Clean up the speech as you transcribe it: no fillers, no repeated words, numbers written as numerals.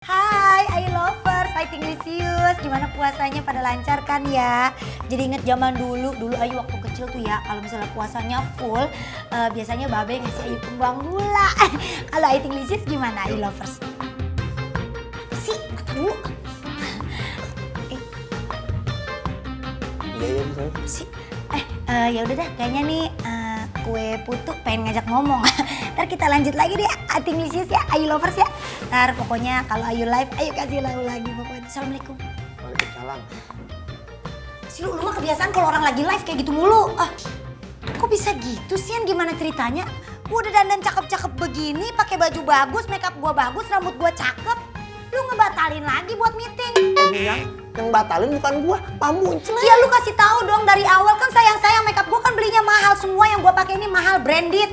Hai, Ayu Lovers, Hai Tinglisius. Gimana puasanya pada lancar kan ya? Jadi inget zaman dulu Ayu waktu kecil tuh ya, kalau misalnya puasanya full, biasanya Babe ngasih Ayu kembang gula. Kalau Ayu Tinglisius gimana, Ayu Lovers? Sih, dulu. Iya bisa. Sih, ya udah dah, kayaknya nih kue putu pengen ngajak ngomong. Ntar kita lanjut lagi deh, Tinglisius ya, Ayu Lovers ya. Ntar pokoknya kalau Ayu live, Ayu kasih lagu lagi pokoknya. Assalamualaikum. Waalaikumsalam. Si lu mah kebiasaan kalau orang lagi live kayak gitu mulu. Kok bisa gitu sih, Yan? Gimana ceritanya? Gua udah dandan cakep-cakep begini, pakai baju bagus, makeup gua bagus, rambut gua cakep. Lu ngebatalin lagi buat meeting. Yang batalin bukan gua, Pak Muncul. Ya lu kasih tahu dong dari awal, kan sayang-sayang makeup gua kan belinya mahal, semua yang gua pakai ini mahal, branded.